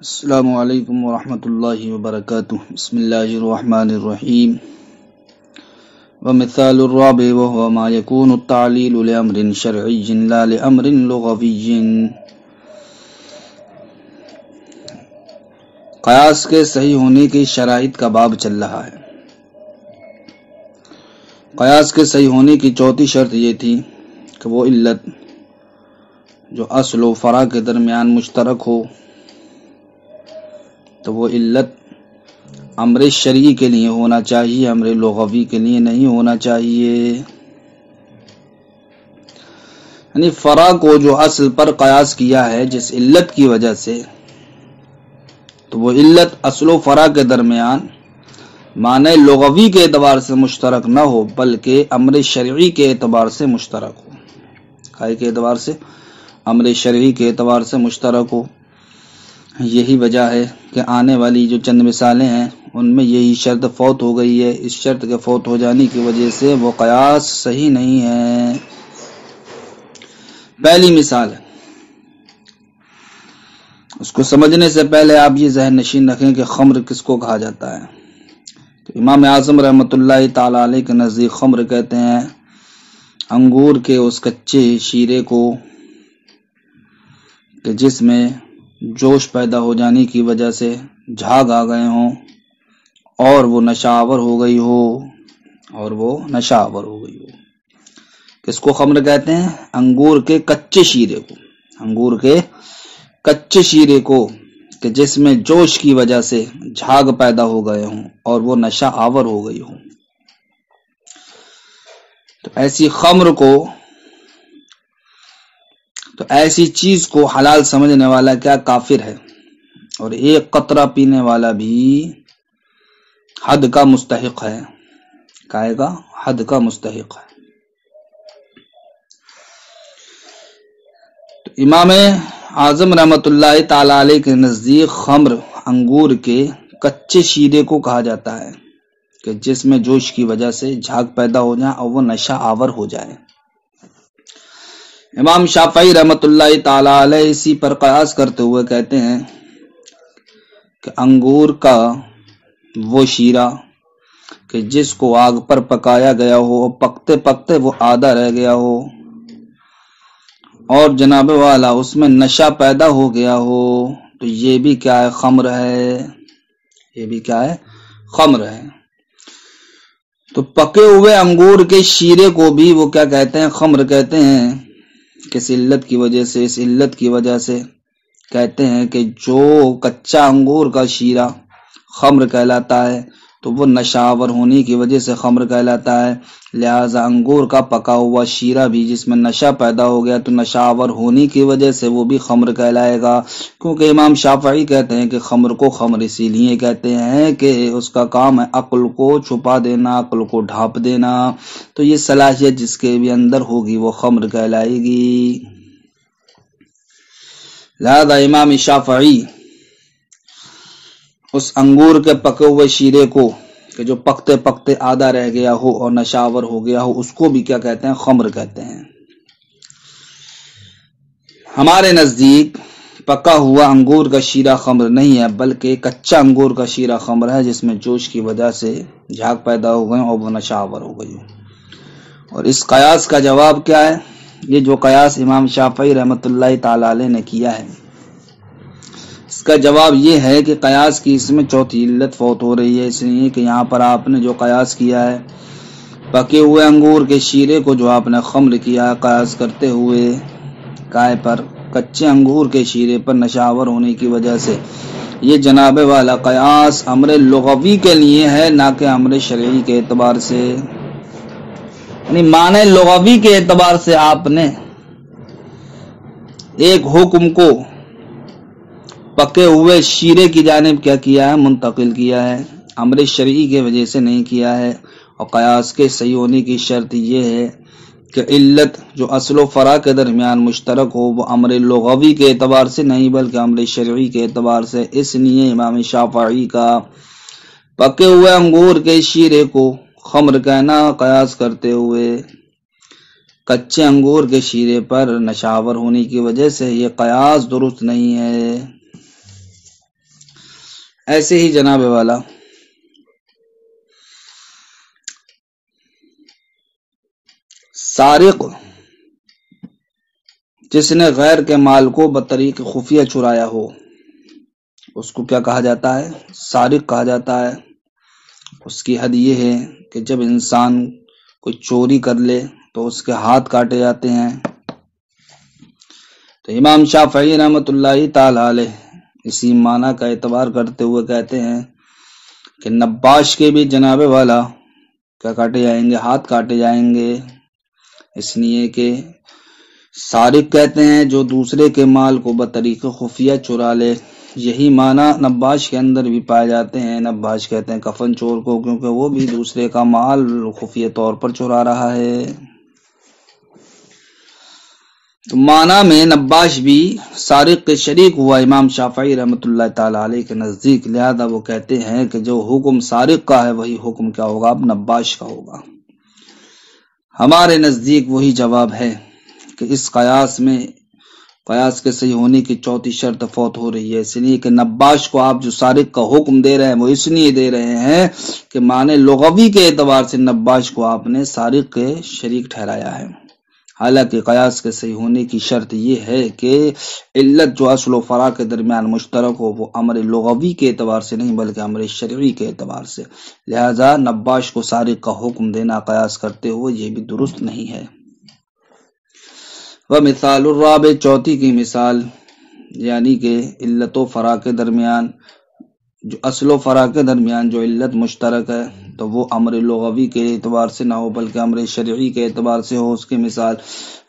السلام علیکم ورحمۃ اللہ وبرکاتہ. بسم اللہ الرحمن الرحیم. ومثال الرابع وهو ما يكون التعليل لأمر شرعي لا لأمر لغوي. قیاس کے صحیح ہونے کی شرائط کا باب چل رہا ہے. قیاس کے صحیح ہونے کی چوتھی شرط یہ تھی کہ وہ علت جو اصل و فرع کے درمیان مشترک ہو، تو وہ علت امر شرعی کے لیے ہونا چاہیے، امر لغوی کے لیے نہیں ہونا چاہیے. یعنی فرع کو جو اصل پر قیاس کیا ہے جس علت کی وجہ سے، تو وہ علت اصل و فرع کے درمیان معنی لغوی کے اعتبار سے مشترک نہ ہو بلکہ امر شرعی کے اعتبار سے مشترک ہو. کائے کے اعتبار سے؟ امر شرعی کے اعتبار سے مشترک ہو. یہی وجہ ہے کہ آنے والی جو چند مثالیں ہیں ان میں یہی شرط فوت ہو گئی ہے. اس شرط کے فوت ہو جانے کی وجہ سے وہ قیاس صحیح نہیں ہے. پہلی مثال ہے، اس کو سمجھنے سے پہلے آپ یہ ذہن نشین رکھیں کہ خمر کس کو کہا جاتا ہے. تو امام اعظم رحمۃ اللہ تعالی علیہ کے نزدیک خمر کہتے ہیں انگور کے اس کچے شیرے کو کہ جس میں جوش پیدا ہو جانے کی وجہ سے جھاگ آ گئے ہوں اور وہ نشاور ہو گئی ہو کس کو خمر کہتے ہیں؟ انگور کے کچے شیرے کو کہ جس میں جوش کی وجہ سے جھاگ پیدا ہو گئے ہوں اور وہ نشہ آور ہو گئی ہوں. تو ایسی چیز کو حلال سمجھنے والا کیا کافر ہے، اور ایک قطرہ پینے والا بھی حد کا مستحق ہے. کہے گا حد کا مستحق ہے. تو امام اعظم رحمۃ اللہ تعالی علیہ کے نزدیک خمر انگور کے کچے شیرے کو کہا جاتا ہے کہ جس میں جوش کی وجہ سے جھاگ پیدا ہو جائے اور وہ نشہ آور ہو جائے. امام شافعی رحمۃ اللہ تعالی علیہ اسی پر قیاس کرتے ہوئے کہتے ہیں کہ انگور کا وہ شیرہ کہ جس کو آگ پر پکایا گیا ہو اور پکتے پکتے وہ آدھا رہ گیا ہو اور جناب والا اس میں نشہ پیدا ہو گیا ہو، تو یہ بھی کیا ہے؟ خمر ہے. خمر ہے. تو پکے ہوئے انگور کے شیرے کو بھی وہ کیا کہتے ہیں؟ خمر کہتے ہیں. اس علت کی وجہ سے کہتے ہیں کہ جو کچا انگور کا شیرہ خمر کہلاتا ہے تو وہ نشاور ہونے کی وجہ سے خمر کہلاتا ہے. لہذا انگور کا پکا ہوا شیرہ بھی جس میں نشہ پیدا ہو گیا تو نشاور ہونے کی وجہ سے وہ بھی خمر کہلائے گا. کیونکہ امام شافعی کہتے ہیں کہ خمر کو خمر اسی لیے کہتے ہیں کہ اس کا کام ہے عقل کو چھپا دینا، عقل کو ڈھانپ دینا. تو یہ صلاحیت جس کے بھی اندر ہوگی وہ خمر کہلائے گی. لہذا امام شافعی اس انگور کے پکے ہوئے شیرے کو کہ جو پکتے پکتے آدھا رہ گیا ہو اور نشاور ہو گیا ہو اس کو بھی کیا کہتے ہیں؟ خمر کہتے ہیں. ہمارے نزدیک پکا ہوا انگور کا شیرہ خمر نہیں ہے بلکہ کچا انگور کا شیرہ خمر ہے جس میں جوش کی وجہ سے جھاگ پیدا ہو گئے اور وہ نشاور ہو گئی. اور اس قیاس کا جواب کیا ہے؟ یہ جو قیاس امام شافعی رحمۃ اللہ تعالی علیہ نے کیا ہے اس کا جواب یہ ہے کہ قیاس کی اس میں چوتھی علت فوت ہو رہی ہے. اس لیے کہ یہاں پر آپ نے جو قیاس کیا ہے پکے ہوئے انگور کے شیرے کو جو آپ نے خمر کیا قیاس کرتے ہوئے کائے پر؟ کچے انگور کے شیرے پر نشاور ہونے کی وجہ سے، یہ جناب والا قیاس امر لغوی کے لیے ہے نہ کہ امر شرعی کے اعتبار سے. یعنی معنی لغوی کے اعتبار سے آپ نے ایک حکم کو پکے ہوئے شیرے کی جانب کیا کیا ہے؟ منتقل کیا ہے. امر شرعی کی وجہ سے نہیں کیا ہے. اور قیاس کے صحیح ہونے کی شرط یہ ہے کہ علت جو اصل و فرع کے درمیان مشترک ہو وہ امر لغوی کے اعتبار سے نہیں بلکہ امر شرعی کے اعتبار سے. اس لیے امام شافعی کا پکے ہوئے انگور کے شیرے کو خمر کہنا قیاس کرتے ہوئے کچے انگور کے شیرے پر نشاور ہونے کی وجہ سے یہ قیاس درست نہیں ہے. ایسے ہی جناب والا سارق جس نے غیر کے مال کو بطریق خفیہ چرایا ہو اس کو کیا کہا جاتا ہے؟ سارق کہا جاتا ہے۔ اس کی حد یہ ہے کہ جب انسان کوئی چوری کر لے تو اس کے ہاتھ کاٹے جاتے ہیں۔ تو امام شافعی رحمۃ اللہ تعالی علیہ اسی معنی کا اعتبار کرتے ہوئے کہتے ہیں کہ نباش کے بھی جناب والا کیا کاٹے جائیں گے؟ ہاتھ کاٹے جائیں گے، اس لیے کہ سارق کہتے ہیں جو دوسرے کے مال کو بطریق خفیہ چرا لے۔ یہی معنی نباش کے اندر بھی پائے جاتے ہیں۔ نباش کہتے ہیں کفن چور کو، کیونکہ وہ بھی دوسرے کا مال خفیہ طور پر چرا رہا ہے۔ تو معنی میں نباش بھی سارق کے شریک ہوا امام شافعی رحمۃ اللہ تعالی علیہ کے نزدیک، لہذا وہ کہتے ہیں کہ جو حکم سارق کا ہے وہی حکم کیا ہوگا؟ اب نباش کا ہوگا۔ ہمارے نزدیک وہی جواب ہے کہ اس قیاس میں قیاس کے صحیح ہونے کی چوتھی شرط فوت ہو رہی ہے، اس لیے کہ نباش کو آپ جو سارق کا حکم دے رہے ہیں وہ اس لیے دے رہے ہیں کہ معنی لغوی کے اعتبار سے نباش کو آپ نے سارق کے شریک ٹھہرایا ہے، حالانکہ قیاس کے صحیح ہونے کی شرط یہ ہے کہ علت جو اصل و فرع کے درمیان مشترک ہو وہ امر لغوی کے اعتبار سے نہیں بلکہ امر شرعی کے اعتبار سے، لہذا نباش کو سارق کا حکم دینا قیاس کرتے ہوئے یہ بھی درست نہیں ہے۔ ومثال الرابع، چوتھی کی مثال، یعنی کہ علت و فرع کے درمیان جو اصل و فرع کے درمیان جو علت مشترک ہے تو وہ امر لغوی کے اعتبار سے نہ ہو بلکہ امر شرعی کے اعتبار سے ہو۔ اس کی مثال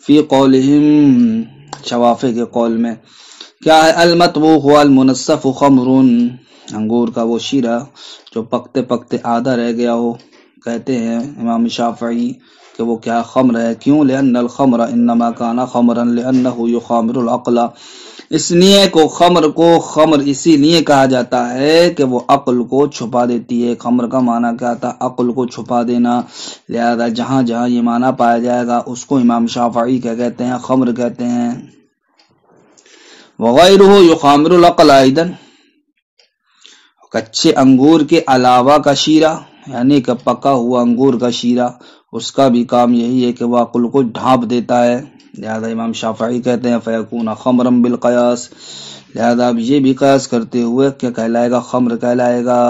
فی قولہم، شوافع کے قول میں کیا ہے؟ المطبوخ والمنصف خمر، انگور کا وہ شیرہ جو پکتے پکتے آدھا رہ گیا ہو، کہتے ہیں امام شافعی کہ وہ کیا خمر ہے۔ کیوں؟ لأن الخمر انما کان خمرا لأنه یخامر العقل، اس لیے کو خمر اسی لیے کہا جاتا ہے کہ وہ عقل کو چھپا دیتی ہے۔ خمر کا معنی کیا تھا؟ عقل کو چھپا دینا، لہذا جہاں جہاں یہ معنی پایا جائے گا اس کو امام شافعی کیا کہتے ہیں؟ خمر کہتے ہیں۔ وغیرہ یخامر العقل ایضا، کچے انگور کے علاوہ کا شیرہ یعنی کہ پکا ہوا انگور کا شیرہ، اس کا بھی کام یہی ہے کہ وہ عقل کو ڈھانپ دیتا ہے، لہذا امام شافعی کہتے ہیں فیکون خمرا بالقیاس، لہذا اب یہ بھی قیاس کرتے ہوئے کیا کہلائے گا؟ خمر کہلائے گا۔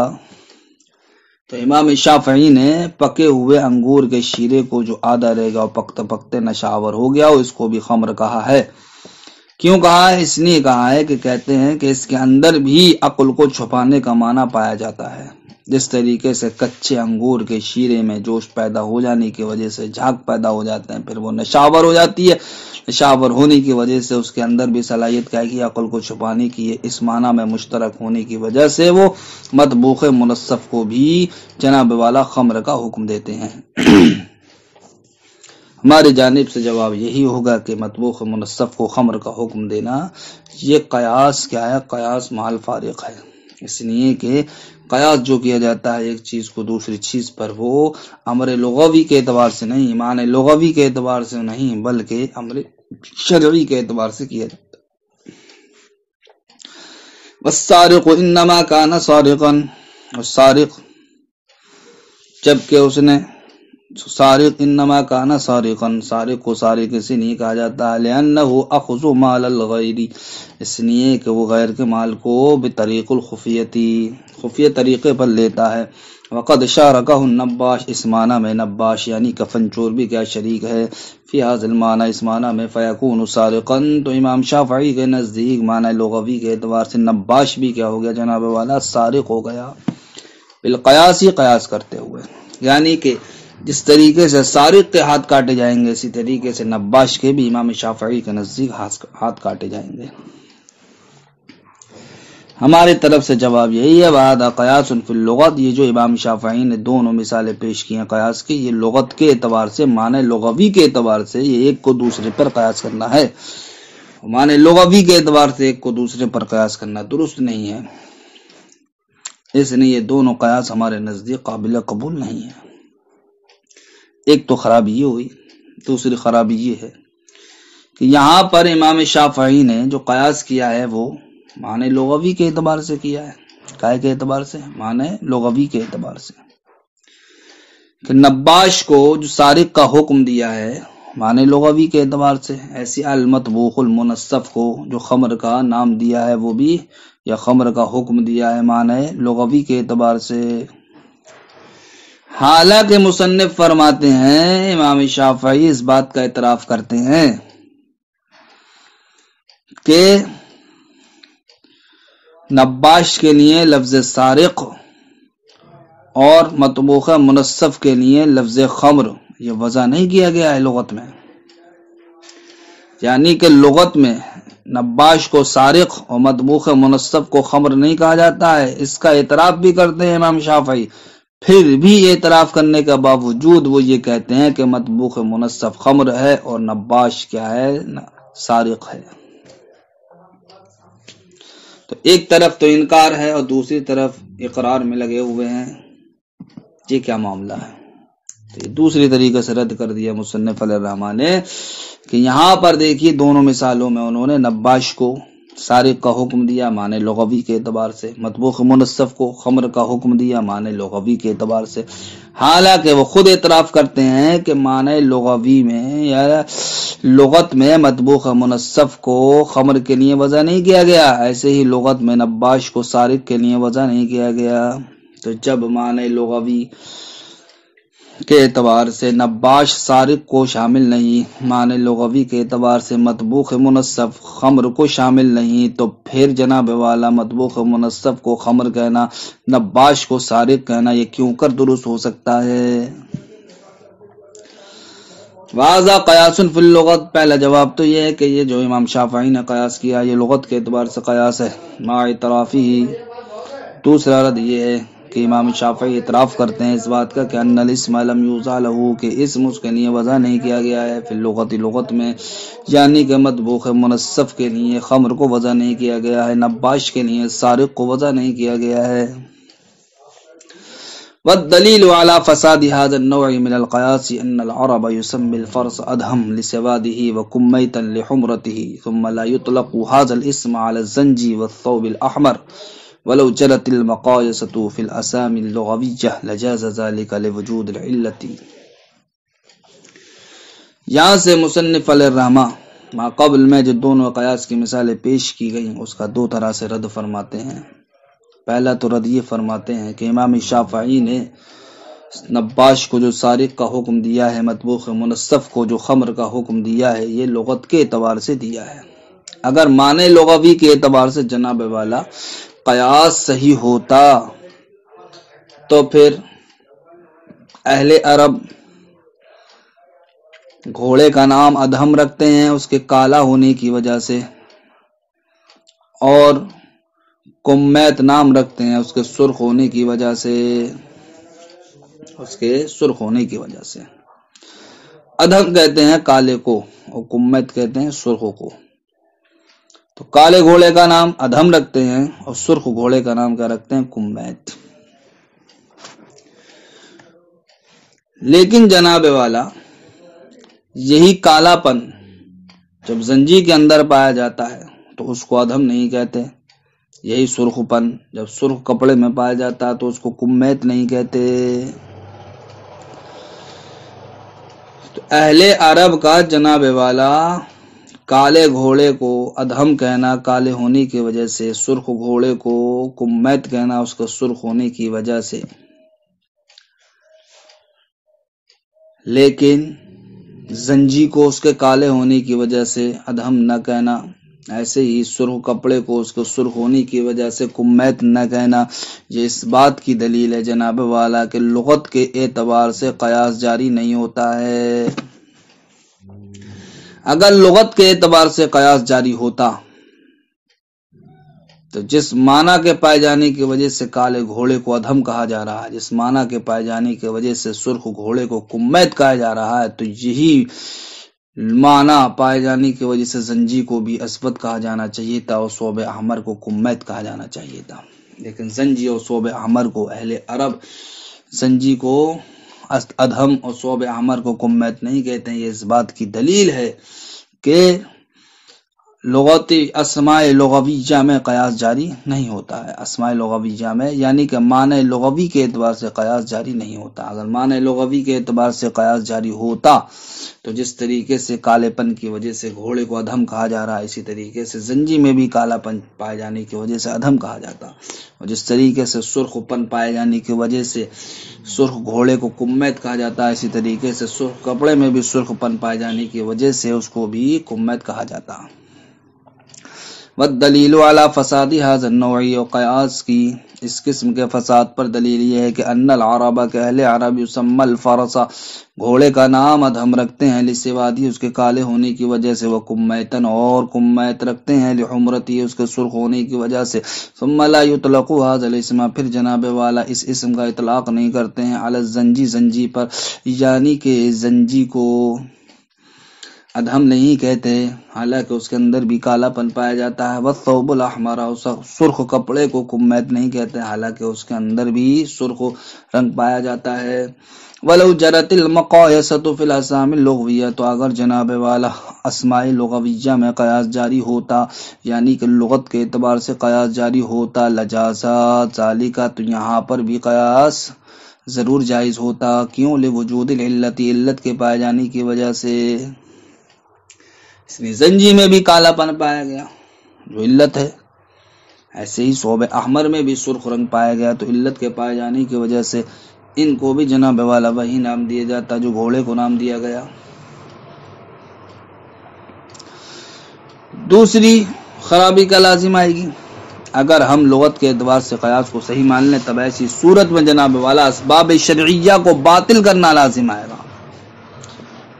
تو امام شافعی نے پکے ہوئے انگور کے شیرے کو جو آدھا رہ گیا اور پکتے پکتے نشاور ہو گیا اس کو بھی خمر کہا ہے۔ کیوں کہا ہے؟ اس لیے کہا ہے کہ کہتے ہیں کہ اس کے اندر بھی عقل کو چھپانے کا معنی پایا جاتا ہے، جس طریقے سے کچے انگور کے شیرے میں جوش پیدا ہو جانے کی وجہ سے جھاگ پیدا ہو جاتے ہیں، پھر وہ نشاور ہو جاتی ہے، نشاور ہونے کی وجہ سے اس کے اندر بھی صلاحیت کیا ہے؟ عقل کو چھپانے کی ہے۔ اس معنی میں مشترک ہونے کی وجہ سے وہ مطبوخ منصف کو بھی جناب والا خمر کا حکم دیتے ہیں۔ ہماری جانب سے جواب یہی ہوگا کہ مطبوخ منصف کو خمر کا حکم دینا یہ قیاس کیا ہے؟ قیاس محل فارق ہے، اس لیے کہ قیاس جو کیا جاتا ہے ایک چیز کو دوسری چیز پر وہ امر لغوی کے اعتبار سے نہیں، معنی لغوی کے اعتبار سے نہیں بلکہ امر شرعی کے اعتبار سے کیا جاتا ہے۔ والسارق انما کان سارقا، اور سارق جبکہ اس نے سارق انما کان سارقا، سارق کو سارق اسی نہیں کہا جاتا ہے لأنہ اخذ مال الغیر، اس لیے کہ وہ غیر کے مال کو بطریق الخفیتی، خفیہ طریقے پر لیتا ہے۔ وقد شارکہ النباش، اس معنی میں نباش یعنی کفن چور بھی کیا شریک ہے، فی ھذا المعنی، اس معنی میں فیکون سارقا، تو امام شافعی کے نزدیک معنی لغوی کے اعتبار سے نباش بھی کیا ہو گیا جناب والا؟ سارق ہو گیا، بالقیاس ہی قیاس کرتے ہوئے، یعنی کہ جس طریقے سے سارق کے ہاتھ کاٹے جائیں گے اسی طریقے سے نباش کے بھی امام شافعی کے نزدیک ہاتھ کاٹے جائیں گے۔ ہماری طرف سے جواب یہی ہے وَهَذَا قِيَاسٌ فِي اللُّغَةِ، یہ جو امام شافعی نے دونوں مثالیں پیش کی ہیں قیاس کی، یہ لغت کے اعتبار سے، معنی لغوی کے اعتبار سے یہ ایک کو دوسرے پر قیاس کرنا ہے، معنی لغوی کے اعتبار سے ایک کو دوسرے پر قیاس کرنا درست نہیں ہے، اس لیے یہ دونوں قیاس ہمارے نزدیک قابل قبول نہیں ہے۔ ایک تو خرابی یہ ہوئی، دوسری خرابی یہ ہے کہ یہاں پر امام شافعی نے جو قیاس کیا ہے وہ معنی لغوی کے اعتبار سے کیا ہے، کائے کے اعتبار سے؟ معنی لغوی کے اعتبار سے، کہ نباش کو جو سارق کا حکم دیا ہے معنی لغوی کے اعتبار سے، ایسی المطبوخ المنصف کو جو خمر کا نام دیا ہے وہ بھی، یا خمر کا حکم دیا ہے معنی لغوی کے اعتبار سے۔ حالانکہ مصنف فرماتے ہیں، امام شافعی اس بات کا اعتراف کرتے ہیں کہ نباش کے لیے لفظ سارق اور مطبوخ منصف کے لیے لفظ خمر یہ وضع نہیں کیا گیا ہے لغت میں، یعنی کہ لغت میں نباش کو سارق اور مطبوخ منصف کو خمر نہیں کہا جاتا ہے۔ اس کا اعتراف بھی کرتے ہیں امام شافعی، پھر بھی اعتراف کرنے کے باوجود وہ یہ کہتے ہیں کہ مطبوخ منصف خمر ہے اور نباش کیا ہے؟ سارق ہے۔ تو ایک طرف تو انکار ہے اور دوسری طرف اقرار میں لگے ہوئے ہیں، یہ کیا معاملہ ہے؟ تو دوسری طریقے سے رد کر دیا مصنف علیہ الرحمٰن نے کہ یہاں پر دیکھیے دونوں مثالوں میں انہوں نے نباش کو سارق کا حکم دیا معنی لغوی کے اعتبار سے، مطبوخ منصف کو خمر کا حکم دیا معنی لغوی کے اعتبار سے، حالانکہ وہ خود اعتراف کرتے ہیں کہ معنی لغوی میں یا لغت میں مطبوخ منصف کو خمر کے لیے وضع نہیں کیا گیا، ایسے ہی لغت میں نباش کو سارق کے لیے وضع نہیں کیا گیا۔ تو جب معنی لغوی کے اعتبار سے نباش سارق کو شامل نہیں، معنی لغوی کے اعتبار سے مطبوخ منصف خمر کو شامل نہیں، تو پھر جناب والا مطبوخ منصف کو خمر کہنا، نباش کو سارق کہنا یہ کیوں کر درست ہو سکتا ہے؟ واضح قیاس فی اللغت، پہلا جواب تو یہ ہے کہ یہ جو امام شافعی نے قیاس کیا یہ لغت کے اعتبار سے قیاس ہے مع اعترافی۔ دوسرا رد یہ ہے کہ امام شافعی اعتراف کرتے ہیں اس بات کا کہ ان الاسم لم یوضع له، کہ اسم اس کے لیے وضع نہیں کیا گیا ہے فی اللغت، لغت میں، یعنی کہ مطبوخ منصف کے لیے خمر کو وضع نہیں کیا گیا ہے، نباش کے لیے سارق کو وضع نہیں کیا گیا ہے۔ والدلیل على فساد هذا النوع من القياس ان العرب يسمي الفرس ادهم لسواده وكميتا لحمرته، ثم لا يطلق هذا الاسم على الزنجي والثوب الاحمر، ولو جرت المقایسة في الاسامي اللغوية لجاز ذلك لوجود العلة۔ یہاں سے مصنف علیہ الرحمہ ما قبل میں جو دونوں قیاس کی مثالیں پیش کی گئیں اس کا دو طرح سے رد فرماتے ہیں۔ پہلا تو رد یہ فرماتے ہیں کہ امام شافعی نے نباش کو جو سارق کا حکم دیا ہے، مطبوخ منصف کو جو خمر کا حکم دیا ہے، یہ لغت کے اعتبار سے دیا ہے۔ اگر معنی لغوی کے اعتبار سے جناب والا قیاس صحیح ہوتا تو پھر اہل عرب گھوڑے کا نام ادہم رکھتے ہیں اس کے کالا ہونے کی وجہ سے، اور کمیت نام رکھتے ہیں اس کے سرخ ہونے کی وجہ سے، ادہم کہتے ہیں کالے کو اور کمیت کہتے ہیں سرخ کو۔ تو کالے گھوڑے کا نام ادہم رکھتے ہیں اور سرخ گھوڑے کا نام کیا رکھتے ہیں؟ کمیت۔ لیکن جناب والا یہی کالا پن جب زنجی کے اندر پایا جاتا ہے تو اس کو ادہم نہیں کہتے، یہی سرخ پن جب سرخ کپڑے میں پایا جاتا ہے تو اس کو کمیت نہیں کہتے۔ تو اہل عرب کا جناب والا کالے گھوڑے کو ادہم کہنا کالے ہونے کی وجہ سے، سرخ گھوڑے کو کمیت کہنا اس کا سرخ ہونے کی وجہ سے، لیکن زنجی کو اس کے کالے ہونے کی وجہ سے ادہم نہ کہنا، ایسے ہی سرخ کپڑے کو اس کو سرخ ہونے کی وجہ سے کمیت نہ کہنا۔ یہ اس بات کی دلیل ہے جناب والا کہ لغت کے اعتبار سے قیاس جاری نہیں ہوتا ہے۔ اگر لغت کے اعتبار سے قیاس جاری ہوتا تو جس معنی کے پائے جانے کی وجہ سے کالے گھوڑے کو ادہم کہا جا رہا ہے، جس معنی کے پائے جانے کی وجہ سے سرخ گھوڑے کو کمیت کہا جا رہا ہے، تو یہی معنی پائے جانے کی وجہ سے زنجی کو بھی اسود کہا جانا چاہیے تھا اور ثوب احمر کو کمیت کہا جانا چاہیے تھا۔ لیکن زنجی اور ثوب احمر کو اہل عرب زنجی کو ادہم اور ثوب احمر کو کمیت نہیں کہتے ہیں۔ یہ اس بات کی دلیل ہے کہ لغتی اسماء لغویہ میں قیاس جاری نہیں ہوتا ہے. اسماء لغویہ میں یعنی کہ معنی لغوی کے اعتبار سے قیاس جاری نہیں ہوتا. اگر معنی لغوی کے اعتبار سے قیاس جاری ہوتا تو جس طریقے سے کالے پن کی وجہ سے گھوڑے کو ادھم کہا جا رہا ہے، اسی طریقے سے زنجی میں بھی کالا پن پائے جانے کی وجہ سے ادھم کہا جاتا. اور جس طریقے سے سرخ پن پائے جانے کی وجہ سے سرخ گھوڑے کو کمیت کہا جاتا ہے، اسی طریقے سے سرخ کپڑے میں بھی سرخ پن پائے جانے کی وجہ سے اس کو بھی کمیت کہا جاتا. والدلیل علی فساد هذا النوع، و قیاس کی اس قسم کے فساد پر دلیل یہ ہے کہ ان العرب کے اہل عرب یسمى الفرس، گھوڑے کا نام ادھم رکھتے ہیں لسوادی، اس کے کالے ہونے کی وجہ سے، وہ کمیتن اور کمیت رکھتے ہیں لحمرتی، اس کے سرخ ہونے کی وجہ سے. ثم لا يطلق هذا الاسم، پھر جناب والا اس اسم کا اطلاق نہیں کرتے ہیں علی الزنجی، زنجی پر، یعنی کہ زنجی کو ادھم نہیں کہتے حالانکہ اس کے اندر بھی کالا پن پایا جاتا ہے. والثوب الاحمر، سرخ کپڑے کو کمیت نہیں کہتے حالانکہ اس کے اندر بھی سرخ رنگ پایا جاتا ہے. ولو جرت المقایسۃ فی الاسماء اللغویہ، تو اگر جناب والا اسماء لغویہ میں قیاس جاری ہوتا یعنی کہ لغت کے اعتبار سے قیاس جاری ہوتا، لجازا ذالک، تو یہاں پر بھی قیاس ضرور جائز ہوتا. کیوں؟ لوجود العلت، علت کے پائے جانے کی وجہ سے. اس لیے زنجی میں بھی کالا پن پایا گیا جو علت ہے، ایسے ہی ثوب احمر میں بھی سرخ رنگ پایا گیا تو علت کے پائے جانے کی وجہ سے ان کو بھی جناب والا وہی نام دیا جاتا جو گھوڑے کو نام دیا گیا. دوسری خرابی کا لازم آئے گی، اگر ہم لغت کے اعتبار سے قیاس کو صحیح مان لیں تب ایسی صورت میں جناب والا اسباب شرعیہ کو باطل کرنا لازم آئے گا.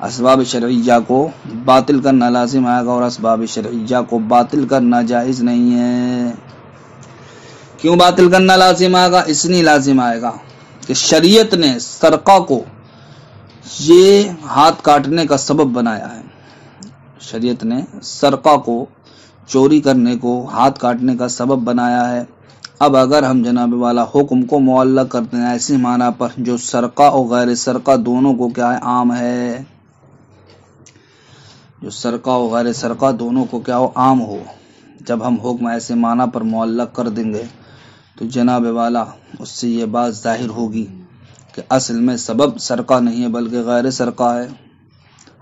اسباب شرعیہ کو باطل کرنا لازم آئے گا، اور اسباب شرعیہ کو باطل کرنا جائز نہیں ہے. کیوں باطل کرنا لازم آئے گا؟ اس لیے لازم آئے گا کہ شریعت نے سرقہ کو یہ ہاتھ کاٹنے کا سبب بنایا ہے. شریعت نے سرقہ کو، چوری کرنے کو ہاتھ کاٹنے کا سبب بنایا ہے. اب اگر ہم جناب والا حکم کو معلق کرتے ہیں ایسی معنی پر جو سرقہ اور غیر سرقہ دونوں کو کیا ہے؟ عام ہے. جو سرقہ و غیر سرقہ دونوں کو کیا ہو؟ عام ہو. جب ہم حکم ایسے معنی پر معلق کر دیں گے تو جناب والا اس سے یہ بات ظاہر ہوگی کہ اصل میں سبب سرقہ نہیں ہے بلکہ غیر سرقہ ہے.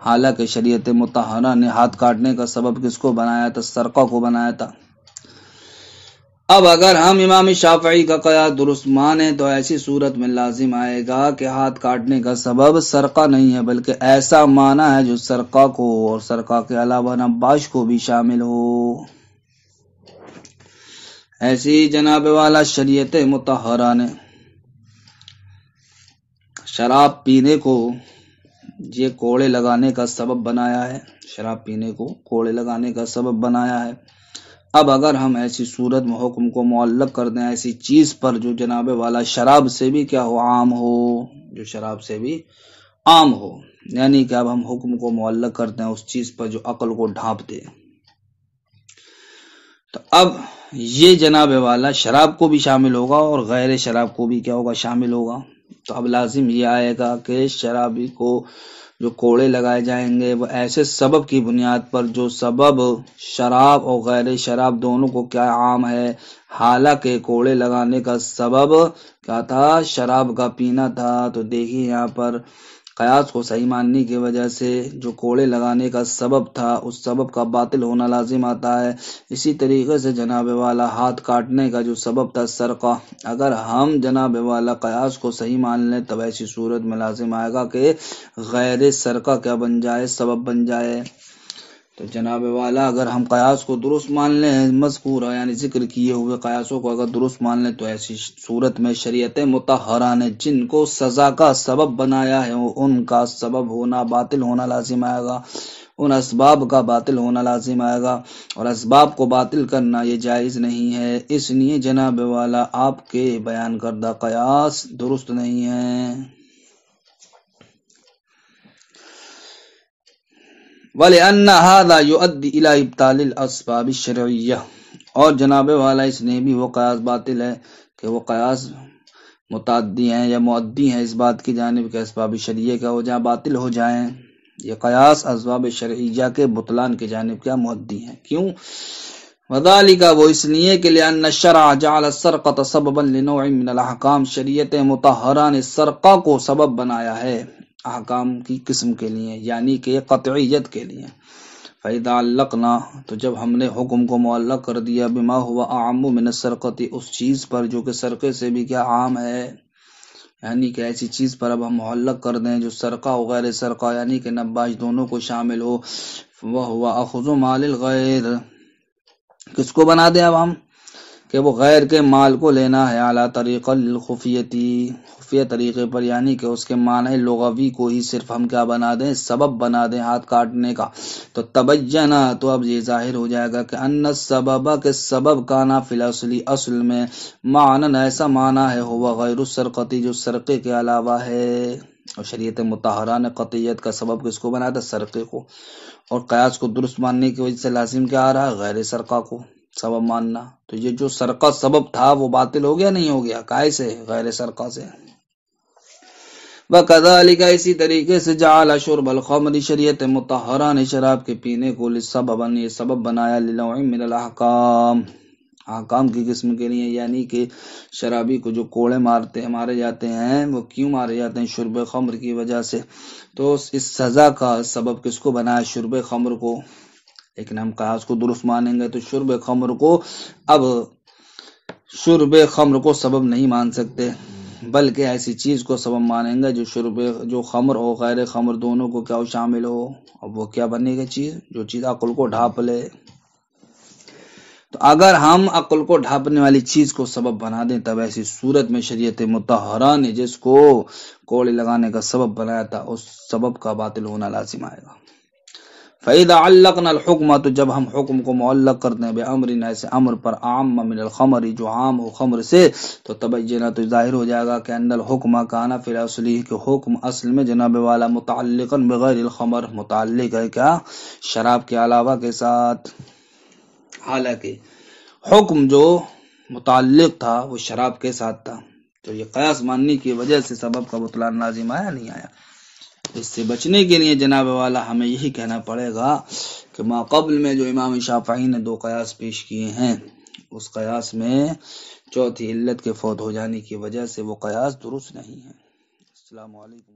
حالانکہ شریعت مطہرہ نے ہاتھ کاٹنے کا سبب کس کو بنایا تھا؟ سرقہ کو بنایا تھا. اب اگر ہم امام شافعی کا قیاس درست مانیں تو ایسی صورت میں لازم آئے گا کہ ہاتھ کاٹنے کا سبب سرقہ نہیں ہے بلکہ ایسا معنی ہے جو سرقہ کو اور سرقہ کے علاوہ نباش کو بھی شامل ہو. ایسی جناب والا شریعت مطہرہ نے شراب پینے کو یہ کوڑے لگانے کا سبب بنایا ہے، شراب پینے کو کوڑے لگانے کا سبب بنایا ہے. اب اگر ہم ایسی صورت میں حکم کو معلق کر دیں ایسی چیز پر جو جناب والا شراب سے بھی کیا ہو؟ عام ہو. جو شراب سے بھی عام ہو، یعنی کہ اب ہم حکم کو معلق کرتے ہیں اس چیز پر جو عقل کو ڈھانپ دے. تو اب یہ جناب والا شراب کو بھی شامل ہوگا اور غیر شراب کو بھی کیا ہوگا؟ شامل ہوگا. تو اب لازم یہ آئے گا کہ شرابی کو جو کوڑے لگائے جائیں گے وہ ایسے سبب کی بنیاد پر جو سبب شراب اور غیر شراب دونوں کو کیا عام ہے. حالانکہ کوڑے لگانے کا سبب کیا تھا؟ شراب کا پینا تھا. تو دیکھیے یہاں پر قیاس کو صحیح ماننے کی وجہ سے جو کوڑے لگانے کا سبب تھا اس سبب کا باطل ہونا لازم آتا ہے. اسی طریقے سے جناب والا ہاتھ کاٹنے کا جو سبب تھا سرقہ، اگر ہم جناب والا قیاس کو صحیح مان لیں تب ایسی صورت میں لازم آئے گا کہ غیر سرقہ کیا بن جائے؟ سبب بن جائے. تو جناب والا اگر ہم قیاس کو درست مان لیں، مذکورہ یعنی ذکر کیے ہوئے قیاسوں کو اگر درست مان لیں تو ایسی صورت میں شریعت مطہرہ نے جن کو سزا کا سبب بنایا ہے ان کا سبب ہونا باطل ہونا لازم آئے گا، ان اسباب کا باطل ہونا لازم آئے گا، اور اسباب کو باطل کرنا یہ جائز نہیں ہے. اس لیے جناب والا آپ کے بیان کردہ قیاس درست نہیں ہے. وَلِأَنَّ هَذَا يُؤَدِّي إِلَى إِبْطَالِ الْأَسْبَابِ الشَّرْعِيَّةِ، اور جناب والا اس نے بھی وہ قیاس باطل ہے کہ وہ قیاس متعدی ہیں یا مؤدی ہیں اس بات کی جانب کہ اسباب شرعیہ کا ہو جائیں، باطل ہو جائیں. یہ قیاس اسباب شرعیہ کے بطلان کی جانب کیا مؤدی ہیں. کیوں؟ وذالک، وہ اس لیے کہ لأن الشرع جعل السرقة سببا لنوع من الاحکام، شریعت مطہرہ نے سرقہ کو سبب بنایا ہے احکام کی قسم کے لیے، یعنی کہ قطعیت کے لیے. فَإِذَا عَلَّقْنَا، تو جب ہم نے حکم کو معلق کر دیا بما ہوا اعم من السرقة، اس چیز پر جو کہ سرقے سے بھی کیا عام ہے، یعنی کہ ایسی چیز پر اب ہم معلق کر دیں جو سرقہ و غیر سرقہ یعنی کہ نباش دونوں کو شامل ہو. وَهُوَ أَخْذُ مَالِ الْغَيْرِ، کس کو بنا دیں اب ہم کہ وہ غیر کے مال کو لینا ہے، اعلیٰ طریقہ الخفیتی، خفیہ طریقے پر، یعنی کہ اس کے معنی لغوی کو ہی صرف ہم کیا بنا دیں، سبب بنا دیں ہاتھ کاٹنے کا. تو تبینہ، تو اب یہ ظاہر ہو جائے گا کہ ان السبب، کے سبب کا نا فی الاصلی، اصل میں معنی ایسا معنی ہے ہوا غیر السرقتی، جو سرقے کے علاوہ ہے. اور شریعت مطہرہ نے قطعیت کا سبب کس کو بنا تھا، سرقے کو، اور قیاس کو درست ماننے کی وجہ سے لازم کیا آ رہا ہے، غیر سرقہ کو سبب ماننا. تو یہ جو سرقہ سبب تھا وہ باطل ہو گیا نہیں ہو گیا، کائے سے، غیر سرقہ سے. وَكَذَلِكَ، اسی طریقے سے جعل شرب الخمر، شریعت مطہرہ نے شراب کے پینے کو لسببا، یہ سبب بنایا، لنوع من الاحکام، احکام کی قسم کے لیے، یعنی کہ شرابی کو جو کوڑے مارے جاتے ہیں وہ کیوں مارے جاتے ہیں، شرب خمر کی وجہ سے. تو اس سزا کا سبب کس کو بنایا، شرب خمر کو. لیکن ہم قیاس کو درست مانیں گے تو شرب خمر کو، اب شرب خمر کو سبب نہیں مان سکتے، بلکہ ایسی چیز کو سبب مانیں گے جو خمر ہو غیر خمر دونوں کو کیا شامل ہو. اب وہ کیا بنے گا چیز، جو چیز عقل کو ڈھانپ لے. تو اگر ہم عقل کو ڈھانپنے والی چیز کو سبب بنا دیں تب ایسی صورت میں شریعت مطہرہ نے جس کو کوڑے لگانے کا سبب بنایا تھا اس سبب کا باطل ہونا لازم آئے گا. فَإِذَا عَلَّقْنَا الْحُكْمَ، تو جب ہم حکم کو معلق کرتے ہیں بِأَمْرٍ، ایسے امر پر، عام من الخمر، جو عام ہو خمر سے، تو تبینہ، تو ظاہر ہو جائے گا کہ ان الحکم کانا فی الاصلی، کہ حکم اصل میں جناب والا متعلقا بغیر الخمر، متعلق ہے کیا، شراب کے علاوہ کے ساتھ. حالانکہ حکم جو متعلق تھا وہ شراب کے ساتھ تھا. تو یہ قیاس ماننے کی وجہ سے سبب کا بطلان لازم آیا نہیں آیا. اس سے بچنے کے لیے جناب والا ہمیں یہی کہنا پڑے گا کہ ما قبل میں جو امام شافعی نے 2 قیاس پیش کیے ہیں، اس قیاس میں چوتھی علت کے فوت ہو جانے کی وجہ سے وہ قیاس درست نہیں ہے. السلام علیکم.